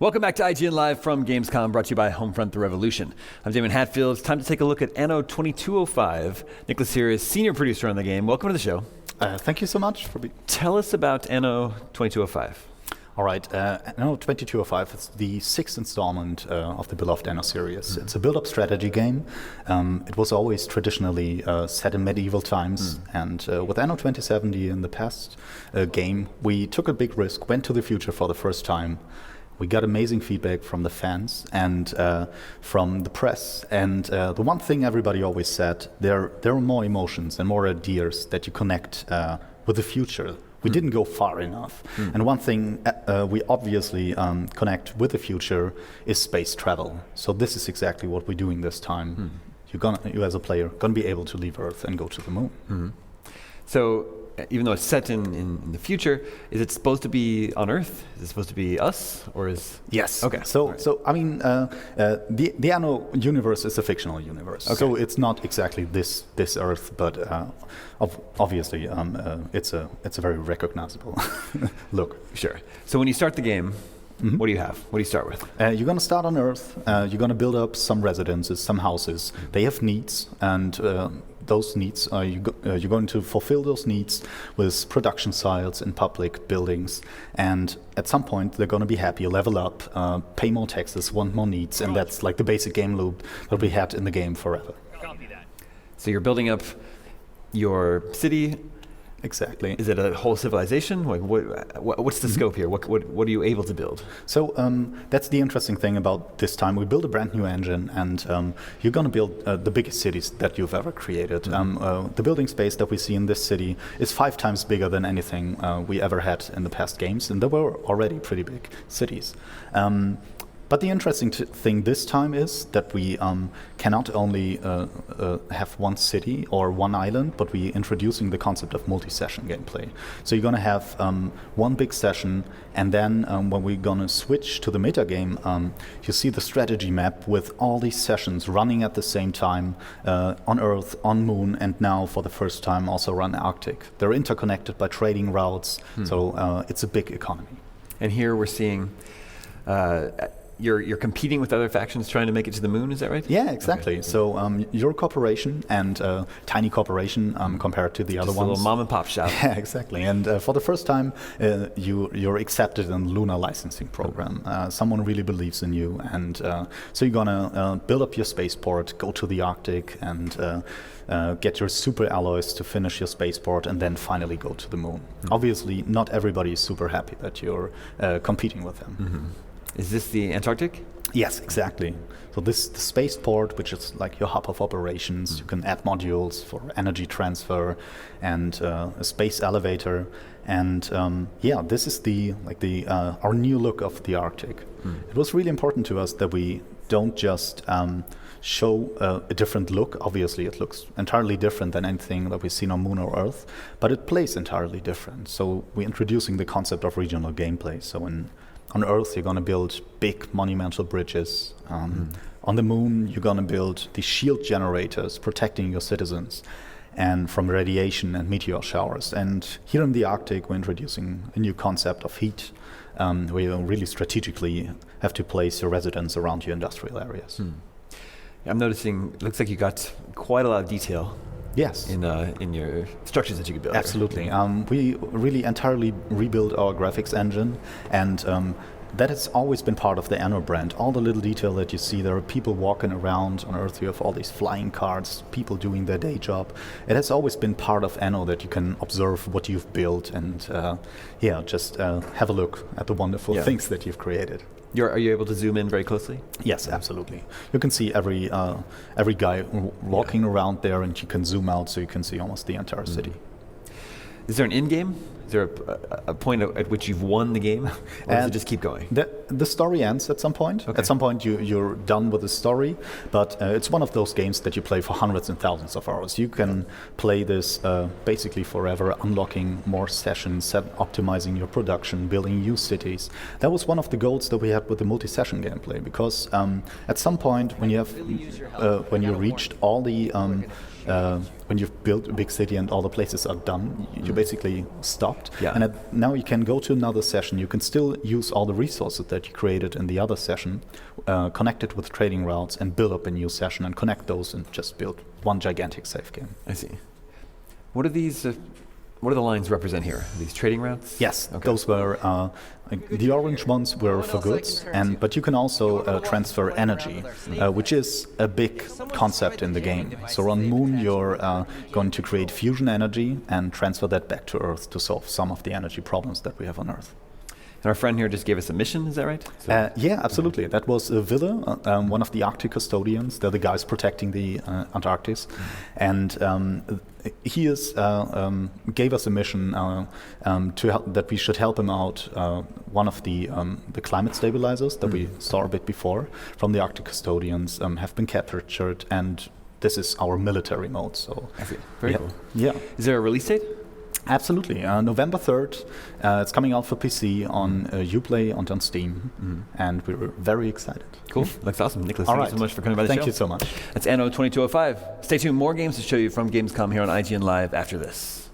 Welcome back to IGN Live from Gamescom, brought to you by Homefront The Revolution. I'm Damon Hatfield. It's time to take a look at Anno 2205. Nicholas here is senior producer on the game. Welcome to the show. Thank you so much for being. Tell us about Anno 2205. All right, Anno 2205 is the sixth installment of the beloved Anno series. It's a build-up strategy game. It was always traditionally set in medieval times, and with Anno 2070 in the past game, we took a big risk, went to the future for the first time. We got amazing feedback from the fans and from the press. And the one thing everybody always said, there are more emotions and more ideas that you connect with the future. We didn't go far enough. And one thing we obviously connect with the future is space travel. So this is exactly what we're doing this time. You as a player, gonna be able to leave Earth and go to the moon. So even though it's set in the future, is it supposed to be on Earth? Is it supposed to be us, or is... Yes. Okay. So I mean, the Anno universe is a fictional universe. Okay. So it's not exactly this Earth, but obviously it's a very recognizable look. Sure. So when you start the game, what do you have? What do you start with? You're going to start on Earth. You're going to build up some residences, some houses. They have needs, and those needs, you're going to fulfill those needs with production sites and public buildings. And at some point, they're going to be happy, level up, pay more taxes, want more needs, and that's like the basic game loop that we had in the game forever. Copy that. So you're building up your city. Exactly. Is it a whole civilization? Like what's the scope here? What are you able to build? So that's the interesting thing about this time. We build a brand new engine, and you're going to build the biggest cities that you've ever created. The building space that we see in this city is 5 times bigger than anything we ever had in the past games, and there were already pretty big cities. But the interesting thing this time is that we cannot only have one city or one island, but we're introducing the concept of multi-session gameplay. So you're going to have one big session, and then when we're going to switch to the metagame, you see the strategy map with all these sessions running at the same time on Earth, on Moon, and now for the first time also around Arctic. They're interconnected by trading routes, so it's a big economy. And here we're seeing You're competing with other factions trying to make it to the moon, is that right? Yeah, exactly. Okay. So your corporation and tiny corporation compared to the other ones. A little mom and pop shop. Yeah, exactly. And for the first time, you're accepted in the lunar licensing program. Someone really believes in you, and so you're gonna build up your spaceport, go to the Arctic, and get your super alloys to finish your spaceport, and then finally go to the moon. Obviously, not everybody is super happy that you're competing with them. Is this the Antarctic? Yes, exactly. So this is the spaceport, which is like your hub of operations. You can add modules for energy transfer and a space elevator. And yeah, this is our new look of the Arctic. It was really important to us that we don't just show a different look. Obviously, it looks entirely different than anything that we've seen on Moon or Earth, but it plays entirely different. So we're introducing the concept of regional gameplay. So on Earth, you're going to build big monumental bridges. On the Moon, you're going to build the shield generators protecting your citizens and from radiation and meteor showers. And here in the Arctic, we're introducing a new concept of heat, where you really strategically have to place your residents around your industrial areas. I'm noticing, it looks like you got quite a lot of detail. Yes. In your structures that you could build. Absolutely. We really entirely rebuilt our graphics engine, and that has always been part of the Anno brand. All the little detail that you see, there are people walking around on Earth. You have all these flying cars, people doing their day job. It has always been part of Anno that you can observe what you've built and just have a look at the wonderful things that you've created. Are you able to zoom in very closely? Yes, absolutely. You can see every guy walking around there, and you can zoom out so you can see almost the entire city. Is there an end game? Is there a point at which you've won the game, or does it just keep going? The story ends at some point. Okay. At some point, you're done with the story, but it's one of those games that you play for hundreds and thousands of hours. You can play this basically forever, unlocking more sessions, optimizing your production, building new cities. That was one of the goals that we had with the multi-session gameplay, because at some point, when you reached all the when you've built a big city and all the places are done, you basically stopped. Yeah. And now you can go to another session. You can still use all the resources that you created in the other session, connect it with trading routes, and build up a new session and connect those and just build one gigantic save game. I see. What are these? What do the lines represent here? Are these trading routes? Yes, Okay. those were the orange ones were for goods, but you can also transfer energy, which is a big concept in the game. So on Moon, you're going to create fusion energy and transfer that back to Earth to solve some of the energy problems that we have on Earth. And our friend here just gave us a mission, is that right? Yeah, absolutely. That was Ville, one of the Arctic custodians. They're the guys protecting the Antarctic. And he gave us a mission that we should help him out. One of the climate stabilizers that we saw a bit before from the Arctic custodians have been captured, and this is our military mode. So I see. Very cool. Yeah. Is there a release date? Absolutely. November 3rd. It's coming out for PC on Uplay and on Steam. And we're very excited. Cool. Looks awesome. Nicholas, All thank right. you so much for coming by the show. Thank you so much. That's Anno 2205. Stay tuned. More games to show you from Gamescom here on IGN Live after this.